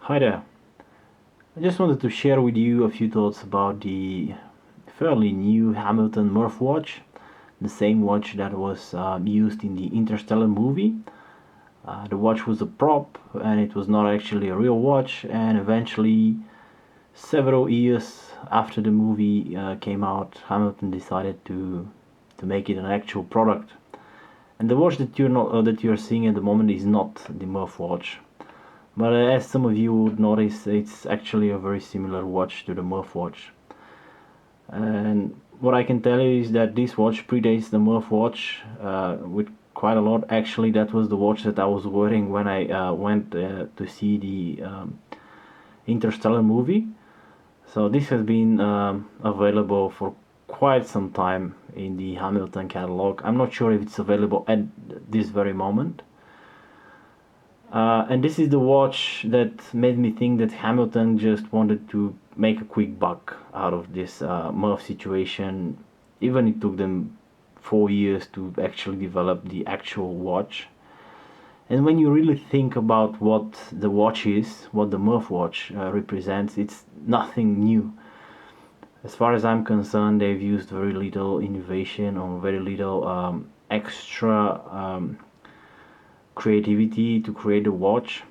Hi there. I just wanted to share with you a few thoughts about the fairly new Hamilton Murph watch, the same watch that was used in the Interstellar movie. The watch was a prop and it was not actually a real watch, and eventually, several years after the movie came out, Hamilton decided to make it an actual product. And the watch that you're seeing at the moment is not the Murph watch. But as some of you would notice, it's actually a very similar watch to the Murph watch. And what I can tell you is that this watch predates the Murph watch with quite a lot. Actually, that was the watch that I was wearing when I went to see the Interstellar movie. So this has been available for quite some time in the Hamilton catalog. I'm not sure if it's available at this very moment. And this is the watch that made me think that Hamilton just wanted to make a quick buck out of this Murph situation. Even it took them 4 years to actually develop the actual watch. And when you really think about what the watch is, what the Murph watch represents, it's nothing new. As far as I'm concerned, they've used very little innovation or very little extra creativity to create a watch.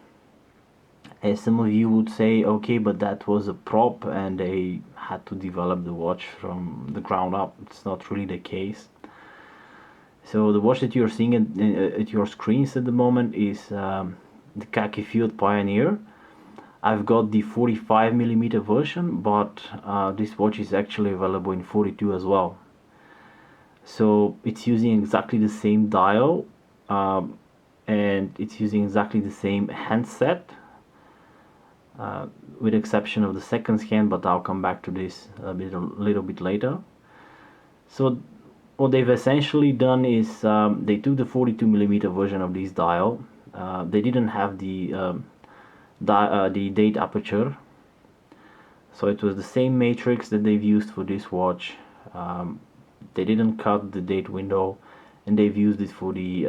As some of you would say, okay, but that was a prop and they had to develop the watch from the ground up. It's not really the case. So the watch that you're seeing at your screens at the moment is the Khaki Field Pioneer. I've got the 45mm version, but this watch is actually available in 42 as well. So it's using exactly the same dial, and it's using exactly the same handset, with exception of the seconds hand, but I'll come back to this a little bit later. So what they've essentially done is they took the 42mm version of this dial. They didn't have the date aperture, so it was the same matrix that they've used for this watch. They didn't cut the date window, and they've used it for the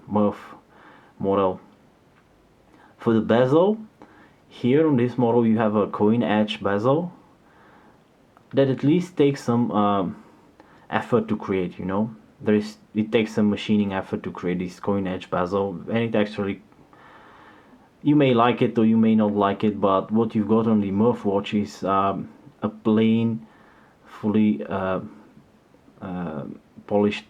Murph model. For the bezel, here on this model you have a coin edge bezel that at least takes some effort to create. It takes some machining effort to create this coin edge bezel, and it actually, you may like it or you may not like it, but what you've got on the Murph watch is a plain, fully polished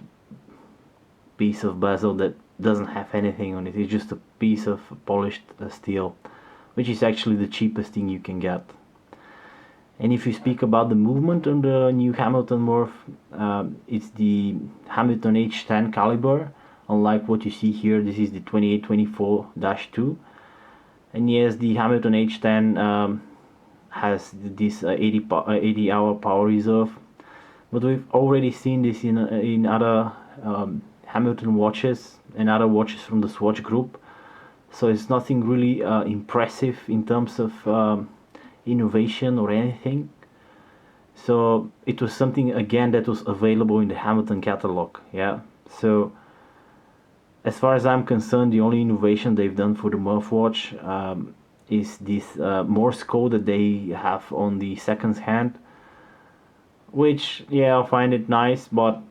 piece of bezel that doesn't have anything on it. It's just a piece of polished steel, which is actually the cheapest thing you can get. And if you speak about the movement on the new Hamilton Murph, it's the Hamilton H10 caliber. Unlike what you see here, this is the 2824-2. And yes, the Hamilton H10 has this 80 hour power reserve, but we've already seen this in other Hamilton watches and other watches from the Swatch group. So it's nothing really impressive in terms of innovation or anything. So it was something again that was available in the Hamilton catalog. Yeah. So as far as I'm concerned, the only innovation they've done for the Murph watch is this Morse code that they have on the seconds hand, which, yeah, I find it nice, but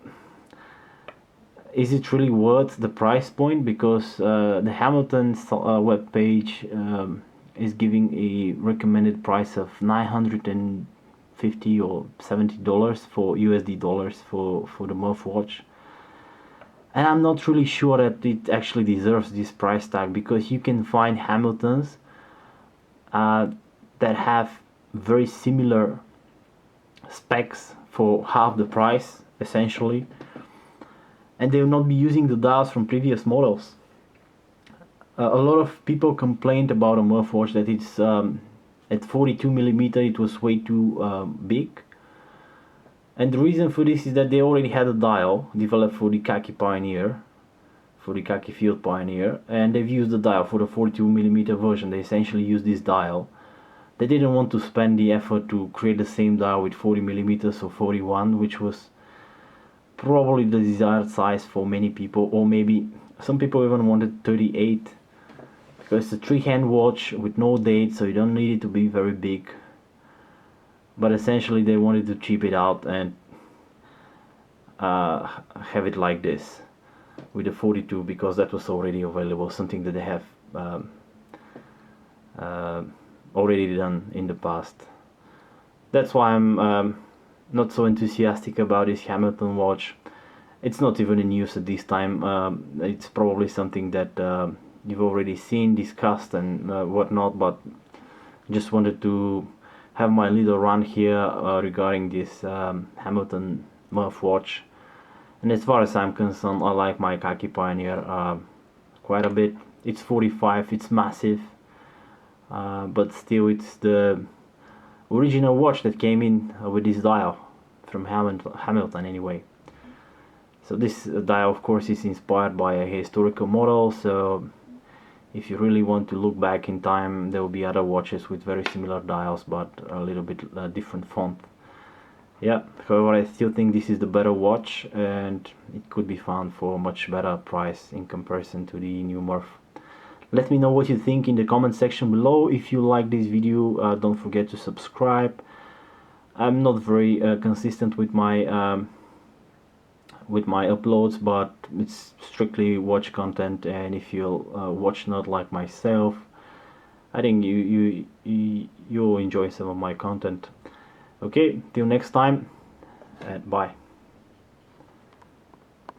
is it really worth the price point? Because the Hamilton web page is giving a recommended price of $950 or $70 for USD dollars for the Murph watch. And I'm not really sure that it actually deserves this price tag, because you can find Hamiltons that have very similar specs for half the price essentially, and they will not be using the dials from previous models. A lot of people complained about a Murph watch that it's at 42mm it was way too big. And the reason for this is that they already had a dial developed for the Khaki Field Pioneer, and they've used the dial for the 42mm version. They essentially used this dial. They didn't want to spend the effort to create the same dial with 40mm or 41, which was probably the desired size for many people, or maybe some people even wanted 38. So it's a 3-hand watch with no date, so you don't need it to be very big. But essentially they wanted to cheap it out and have it like this with the 42, because that was already available, something that they have already done in the past. That's why I'm not so enthusiastic about this Hamilton watch. It's not even in use at this time. It's probably something that you've already seen, discussed and whatnot, but just wanted to have my little run here regarding this Hamilton Murph watch. And as far as I'm concerned, I like my Khaki Pioneer quite a bit. It's 45, it's massive, but still it's the original watch that came in with this dial from Hamilton anyway. So this dial of course is inspired by a historical model, so if you really want to look back in time, there will be other watches with very similar dials but a little bit different font. Yeah, however, I still think this is the better watch, and it could be found for a much better price in comparison to the new Murph. Let me know what you think in the comment section below. If you like this video, don't forget to subscribe. I'm not very consistent with my uploads, but it's strictly watch content, and if you're a watch nerd like myself, I think you'll enjoy some of my content. Okay, till next time, and bye.